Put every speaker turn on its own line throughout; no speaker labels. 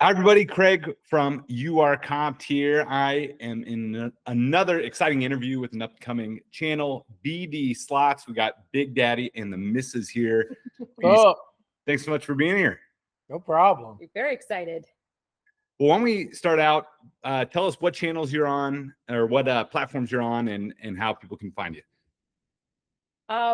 Hi, everybody. Craig from URComped here. I am in another exciting interview with an upcoming channel, BD Slots. We got Big Daddy and the missus here.
Oh,
Thanks so much for being here.
no problem.
We're very excited.
Well, why don't we start out, tell us what channels you're on or what platforms you're on and how people can find you.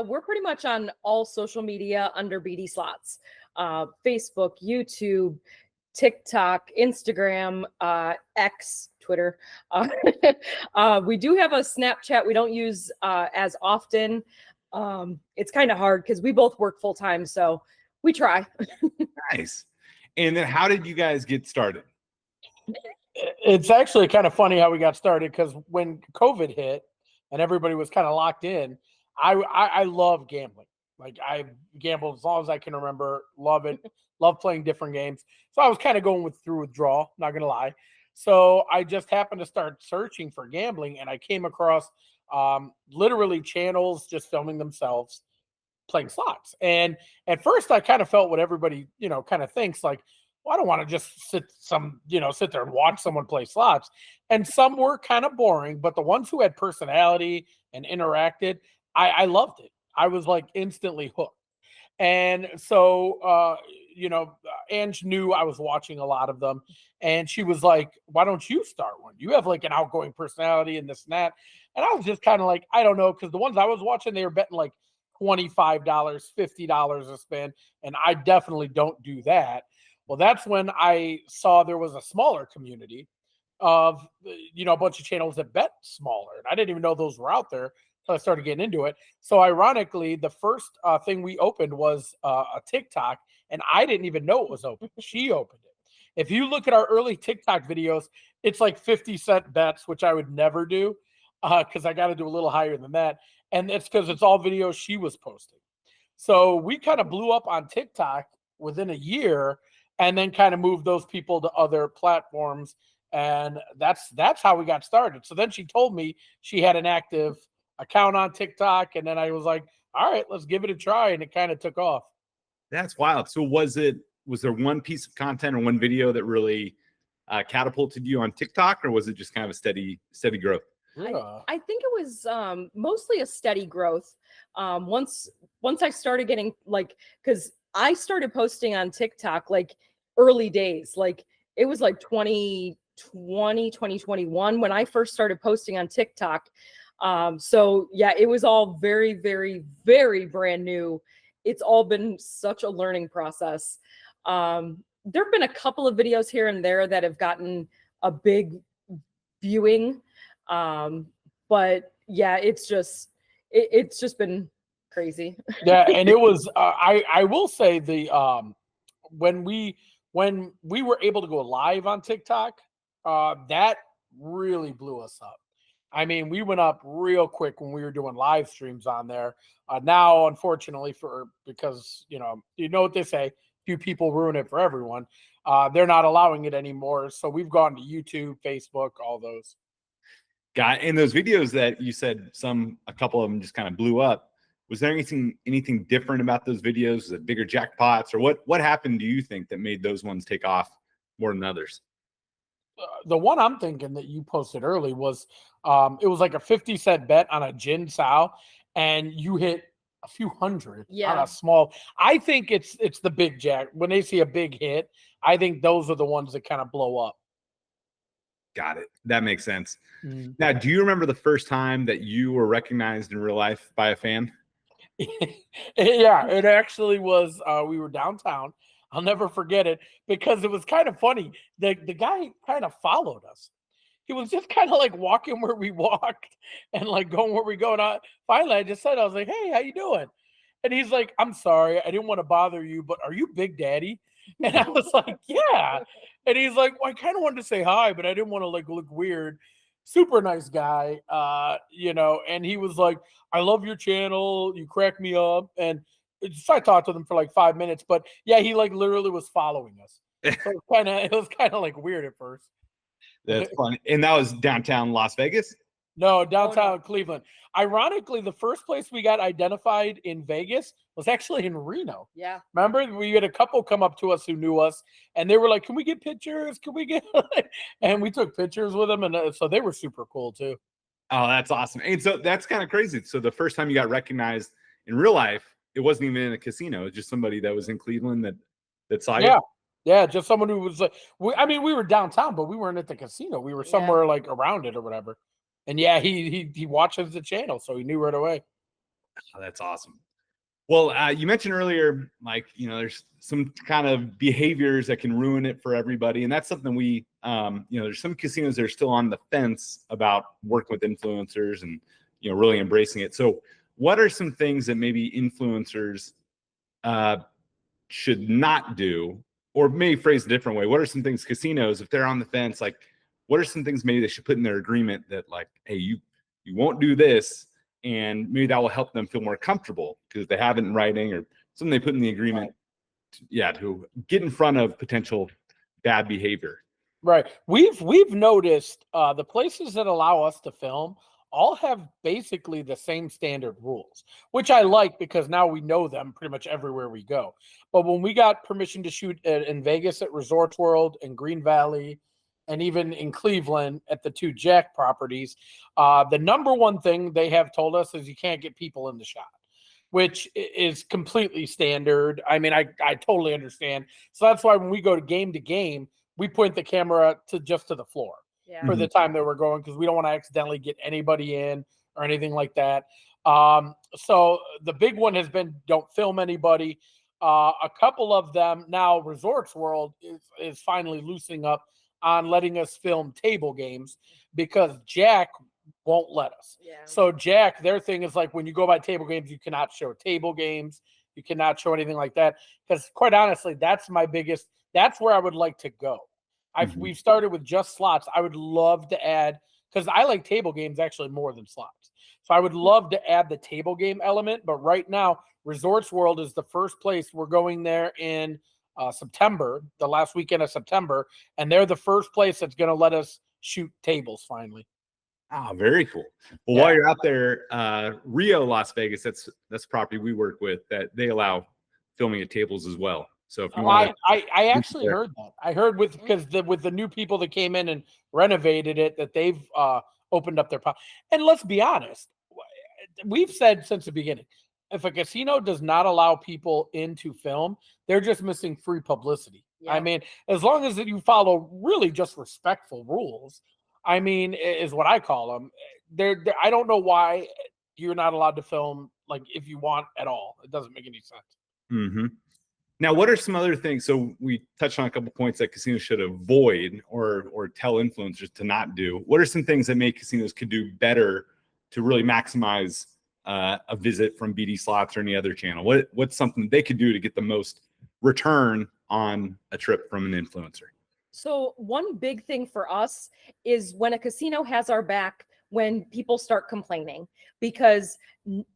We're pretty much on all social media under BD Slots. Facebook, YouTube, TikTok, Instagram, X, Twitter. We do have a Snapchat we don't use as often. It's kind of hard because we both work full time, so we try.
Nice. And then how did you guys get started?
It's actually kind of funny how we got started because when COVID hit and everybody was kind of locked in, I love gambling. Like I gambled as long as I can remember. Love it. Love playing different games. So I was kind of going through withdrawal, not going to lie. So I just happened to start searching for gambling and I came across literally channels just filming themselves playing slots. And at first I kind of felt what everybody, kind of thinks like, well, I don't want to just sit there and watch someone play slots. And some were kind of boring, but the ones who had personality and interacted, I loved it. I was like instantly hooked. And so, Ange knew I was watching a lot of them. And she was like, why don't you start one? You have like an outgoing personality and this and that. And I was just kind of like, I don't know. Because the ones I was watching, they were betting like $25, $50 a spin. And I definitely don't do that. Well, that's when I saw there was a smaller community of, a bunch of channels that bet smaller. And I didn't even know those were out there. So I started getting into it. So ironically, the first thing we opened was a TikTok, and I didn't even know it was open. She opened it. If you look at our early TikTok videos, it's like 50-cent bets, which I would never do because I got to do a little higher than that. And it's because it's all videos she was posting. So we kind of blew up on TikTok within a year and then kind of moved those people to other platforms. And that's how we got started. So then she told me she had an active account on TikTok. And then I was like, all right, let's give it a try. And it kind of took off.
That's wild. So was there one piece of content or one video that really catapulted you on TikTok, or was it just kind of a steady growth?
Yeah.
I think it was mostly a steady growth. Once I started getting because I started posting on TikTok like early days, like it was like 2020, 2021 when I first started posting on TikTok. So yeah, it was all very, very, very brand new. It's all been such a learning process. There've been a couple of videos here and there that have gotten a big viewing. But yeah, it's just been crazy.
Yeah. And it was, I will say when we were able to go live on TikTok, that really blew us up. I mean, we went up real quick when we were doing live streams on there. Now, unfortunately, because you know what they say, few people ruin it for everyone. They're not allowing it anymore. So we've gone to YouTube, Facebook, all those.
Got in those videos that you said a couple of them just kind of blew up. Was there anything different about those videos? Was it bigger jackpots, or what happened? Do you think that made those ones take off more than others?
The one I'm thinking that you posted early was it was like a 50-cent bet on a Jin Sao, and you hit a few hundred on a small. I think it's the big jack. When they see a big hit, I think those are the ones that kind of blow up.
Got it. That makes sense. Now, do you remember the first time that you were recognized in real life by a fan?
Yeah, it actually was. We were downtown. I'll never forget it because it was kind of funny. The guy kind of followed us. He was just kind of like walking where we walked and like going where we go. And finally, I just said, I was like, hey, how you doing? And he's like, I'm sorry. I didn't want to bother you, but are you Big Daddy? And I was like, yeah. And he's like, well, I kind of wanted to say hi, but I didn't want to like look weird. Super nice guy, and he was like, I love your channel. You crack me up. And so I talked to them for like 5 minutes, but yeah, he like literally was following us. So it was kind of like weird at first.
That's funny. And that was downtown Las Vegas?
No, downtown Cleveland. Ironically, the first place we got identified in Vegas was actually in Reno.
Yeah.
Remember, we had a couple come up to us who knew us, and they were like, "Can we get pictures? Can we get?" And we took pictures with them, and so they were super cool too.
Oh, that's awesome. And so that's kind of crazy. So the first time you got recognized in real life, it wasn't even in a casino. It was just somebody that was in Cleveland that saw you.
Yeah, just someone who was like, we were downtown, but we weren't at the casino. We were somewhere like around it or whatever. And yeah, he watches the channel, so he knew right away.
Oh, that's awesome. Well, you mentioned earlier, like, there's some kind of behaviors that can ruin it for everybody. And that's something we, there's some casinos that are still on the fence about working with influencers and, really embracing it. So what are some things that maybe influencers should not do, or maybe phrase a different way? What are some things casinos, if they're on the fence, like, what are some things maybe they should put in their agreement that, like, hey, you won't do this, and maybe that will help them feel more comfortable because they have it in writing or something they put in the agreement, to get in front of potential bad behavior.
Right. We've noticed the places that allow us to film all have basically the same standard rules, which I like because now we know them pretty much everywhere we go. But when we got permission to shoot in Vegas at Resorts World, in Green Valley, and even in Cleveland at the 2 Jack properties, the number one thing they have told us is you can't get people in the shot, which is completely standard. I mean, I totally understand. So that's why when we go to game, we point the camera to the floor for the time that we're going, because we don't want to accidentally get anybody in or anything like that. So the big one has been don't film anybody. A couple of them now, Resorts World is finally loosening up on letting us film table games because Jack won't let us.
Yeah.
So Jack, their thing is like when you go by table games, you cannot show table games. You cannot show anything like that. Because quite honestly, that's where I would like to go. We've started with just slots. I would love to add, because I like table games actually more than slots. So I would love to add the table game element. But right now, Resorts World is the first place we're going there in September, the last weekend of September, and they're the first place that's going to let us shoot tables finally.
Oh, very cool. Well, while you're out there, Rio Las Vegas, that's property we work with, that they allow filming at tables as well. So if you want,
I actually heard that. I heard with the new people that came in and renovated it, that they've opened up their and let's be honest, we've said since the beginning, if a casino does not allow people into film, they're just missing free publicity. Yeah. I mean, as long as you follow really just respectful rules, I mean, is what I call them. I don't know why you're not allowed to film, like, if you want at all. It doesn't make any sense.
Mm-hmm. Now, what are some other things? So we touched on a couple points that casinos should avoid or tell influencers to not do. What are some things that make casinos could do better to really maximize a visit from BD Slots or any other channel? What's something they could do to get the most return on a trip from an influencer?
So one big thing for us is when a casino has our back when people start complaining, because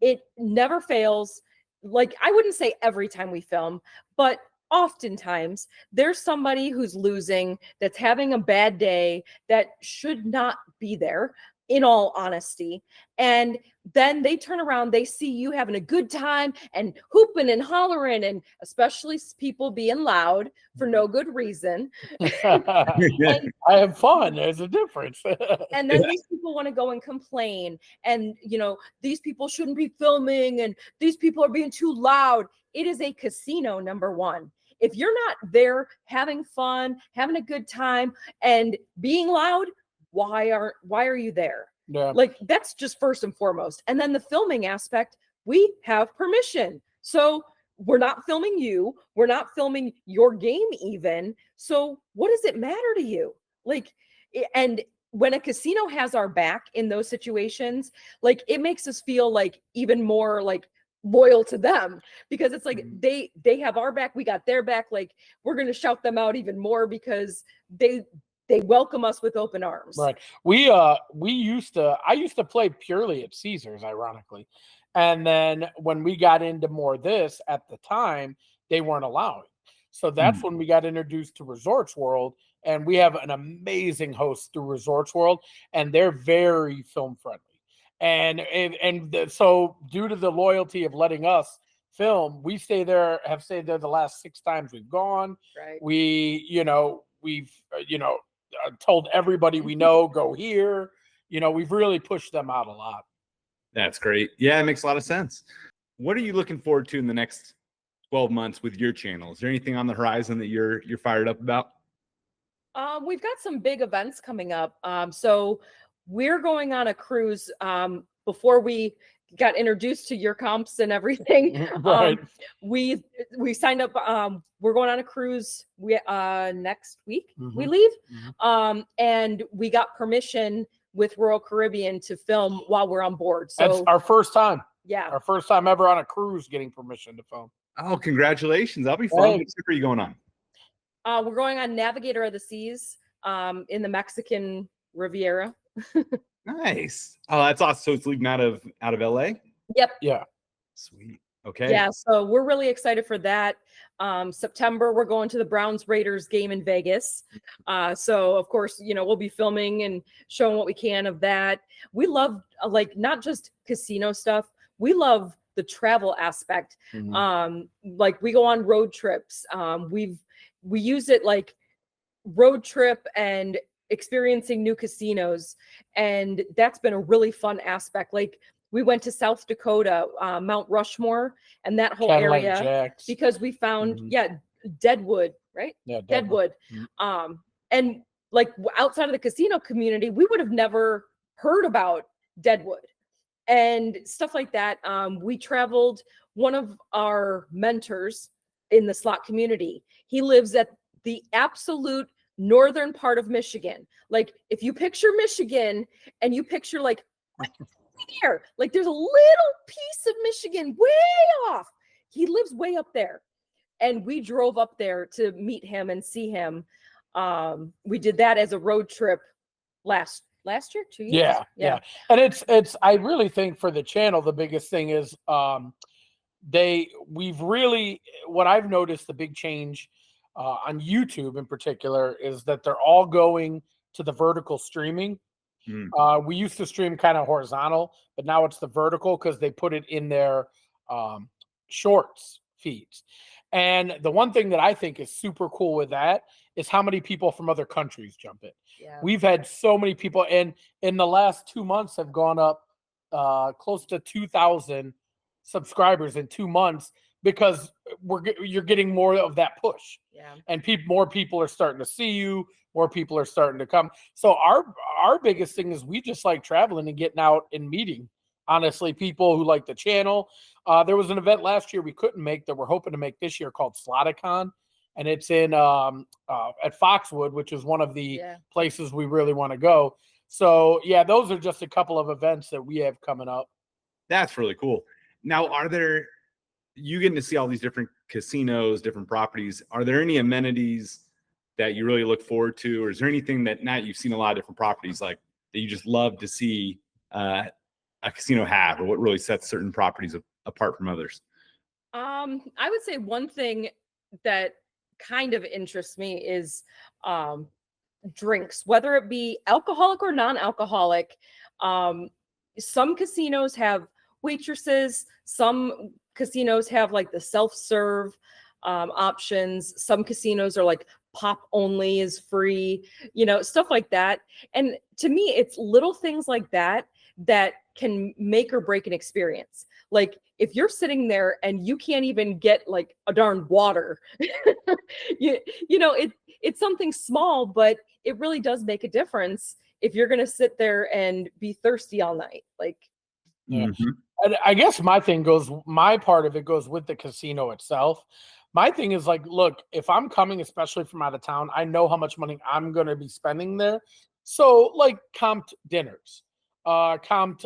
it never fails. Like, I wouldn't say every time we film, but oftentimes there's somebody who's losing, that's having a bad day, that should not be there, in all honesty. And then they turn around, they see you having a good time and hooping and hollering, and especially people being loud for no good reason.
I have fun. There's a difference.
And then these people want to go and complain, and these people shouldn't be filming, and these people are being too loud. It is a casino, number one. If you're not there having fun, having a good time, and being loud, why are you there? Yeah. Like, that's just first and foremost. And then the filming aspect, we have permission. So we're not filming you. We're not filming your game even. So what does it matter to you? Like, and when a casino has our back in those situations, like, it makes us feel like even more like loyal to them, because it's like they have our back, we got their back. Like, we're going to shout them out even more because they welcome us with open arms. Right.
I used to play purely at Caesars, ironically. And then when we got into more this, at the time, they weren't allowing. So that's when we got introduced to Resorts World, and we have an amazing host through Resorts World, and they're very film friendly. So due to the loyalty of letting us film, we have stayed there the last 6 times we've gone.
Right.
We've told everybody we know, go here. We've really pushed them out a lot.
That's great. Yeah, it makes a lot of sense. What are you looking forward to in the next 12 months with your channel? Is there anything on the horizon that you're fired up about?
We've got some big events coming up. So we're going on a cruise. Before we got introduced to URComped and everything,
Right.
we signed up. We're going on a cruise. Next week we
Mhm.
leave, and we got permission with Royal Caribbean to film while we're on board.
That's
So
our first time.
yeah,
Our first time ever on a cruise getting permission to film.
Oh, congratulations. That'll be fun.
Hey.
What ship are you going on?
we're going on Navigator of the Seas in the Mexican Riviera.
Nice. Oh, that's awesome. So it's leaving out of LA?
Yep.
Yeah.
Sweet. Okay.
Yeah, so we're really excited for that. September, we're going to the Browns Raiders game in Vegas. So of course, we'll be filming and showing what we can of that. We love not just casino stuff. We love the travel aspect.
Mhm.
Like we go on road trips. We use it like road trip and experiencing new casinos, and that's been a really fun aspect. Like we went to South Dakota, Mount Rushmore, and that whole
Cadillac
area
Jacks.
because we found
Mhm.
Deadwood, right?
Yeah,
Deadwood.
Mhm.
And like outside of the casino community, we would have never heard about Deadwood and stuff like that. We traveled. One of our mentors in the slot community, he lives at the absolute northern part of Michigan. Like if you picture Michigan and you picture like there, like there's a little piece of Michigan way off. He lives way up there, and we drove up there to meet him and see him. We did that as a road trip last year, 2 years.
Yeah. And it's I really think for the channel, the biggest thing is what I've noticed, the big change on YouTube in particular is that they're all going to the vertical streaming. We used to stream kind of horizontal, but now it's the vertical because they put it in their shorts feeds. And the one thing that I think is super cool with that is how many people from other countries jump in.
Yeah.
We've had so many people, and in the last 2 months have gone up close to 2,000 subscribers in 2 months because you're getting more of that push.
Yeah.
And more people are starting to see you, more people are starting to come. So our biggest thing is we just like traveling and getting out and meeting, honestly, people who like the channel. There was an event last year we couldn't make that we're hoping to make this year called Sloticon, and it's in at Foxwood, which is one of the places we really want to go. So yeah, those are just a couple of events that we have coming up.
That's really cool. Now, you getting to see all these different casinos, different properties? Are there any amenities that you really look forward to, or is there anything that now you've seen a lot of different properties like that you just love to see a casino have, or what really sets certain properties apart from others?
I would say one thing that kind of interests me is drinks, whether it be alcoholic or non-alcoholic. Some casinos have waitresses, some casinos have like the self-serve options, some casinos are like pop only is free, stuff like that. And to me, it's little things like that that can make or break an experience. Like if you're sitting there and you can't even get like a darn water, it's something small, but it really does make a difference if you're going to sit there and be thirsty all night. Like,
yeah. And I guess my part of it goes with the casino itself. My thing is like, look, if I'm coming, especially from out of town, I know how much money I'm going to be spending there. So like comped dinners, comped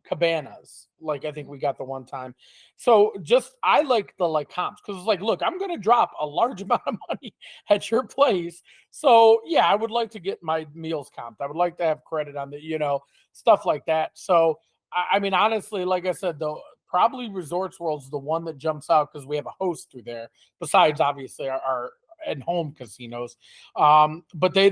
cabanas, like I think we got the one time. So I like the comps because it's like, look, I'm going to drop a large amount of money at your place. So yeah, I would like to get my meals comped. I would like to have credit on the, stuff like that. So I mean, honestly, like I said, though, probably Resorts World's the one that jumps out because we have a host through there. Besides, obviously, our and home casinos. But they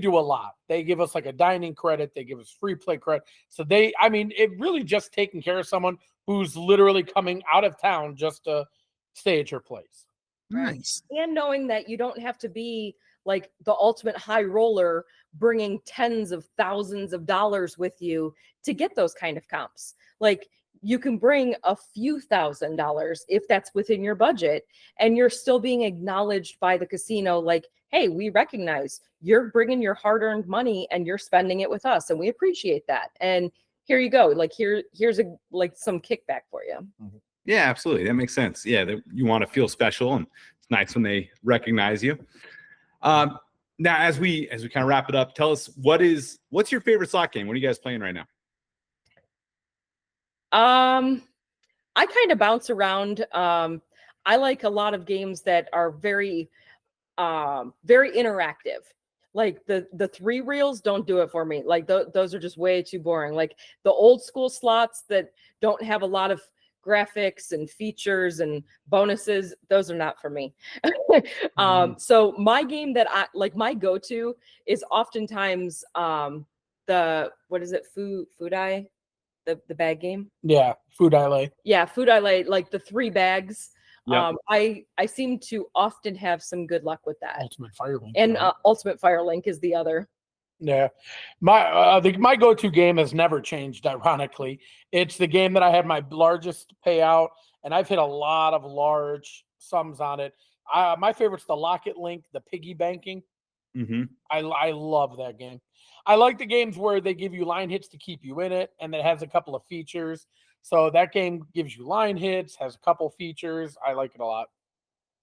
do a lot. They give us like a dining credit. They give us free play credit. So it really just taking care of someone who's literally coming out of town just to stay at your place.
Nice.
And knowing that you don't have to be like the ultimate high roller, bringing tens of thousands of dollars with you to get those kind of comps. Like you can bring a few $1,000s if that's within your budget, and you're still being acknowledged by the casino. Like, hey, we recognize you're bringing your hard-earned money and you're spending it with us, and we appreciate that. And here you go. Like here's some kickback for you.
Yeah, absolutely. That makes sense. Yeah, you want to feel special, and it's nice when they recognize you. Now, as we kind of wrap it up, tell us what's your favorite slot game? What are you guys playing right now?
I kind of bounce around. I like a lot of games that are very interactive. Like the 3 reels don't do it for me. Like those are just way too boring. Like the old school slots that don't have a lot of graphics and features and bonuses, those are not for me. So my game that I like, my go-to is oftentimes what is it, Foodie, the bag game.
Yeah, Food Island.
Yeah, Food Island, like the 3 bags.
Yep.
I seem to often have some good luck with that.
Ultimate Firelink.
And Ultimate Firelink is the other.
Yeah, my go-to game has never changed. Ironically, it's the game that I had my largest payout, and I've hit a lot of large sums on it. My favorite's the Locket Link, the piggy banking.
Mm-hmm.
I love that game. I like the games where they give you line hits to keep you in it, and it has a couple of features. So that game gives you line hits, has a couple features. I like it a lot.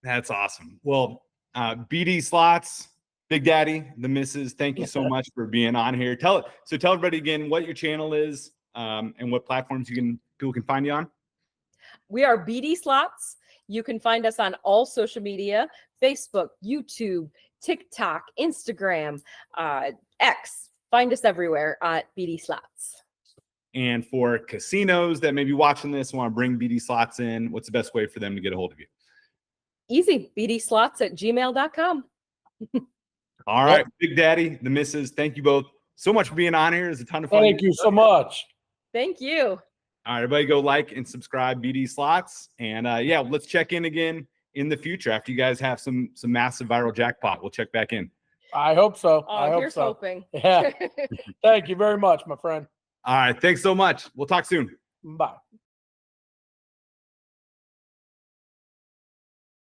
That's awesome. Well, BD Slots, Big Daddy, the missus, thank you so much for being on here. Tell everybody again what your channel is, and what platforms people can find you on.
We are BD Slots. You can find us on all social media: Facebook, YouTube, TikTok, Instagram, X. Find us everywhere at BD Slots.
And for casinos that may be watching this, want to bring BD Slots in, what's the best way for them to get a hold of you?
Easy. bdslots@gmail.com.
All right, Big Daddy, the missus, thank you both so much for being on here. It's a ton of fun.
Thank you so much.
Thank you.
All right, everybody go like and subscribe BD Slots. And yeah, let's check in again in the future after you guys have some massive viral jackpot. We'll check back in.
I hope so.
Oh,
I hope
here's
so.
hoping.
Yeah. Thank you very much, my friend.
All right, thanks so much. We'll talk soon.
Bye.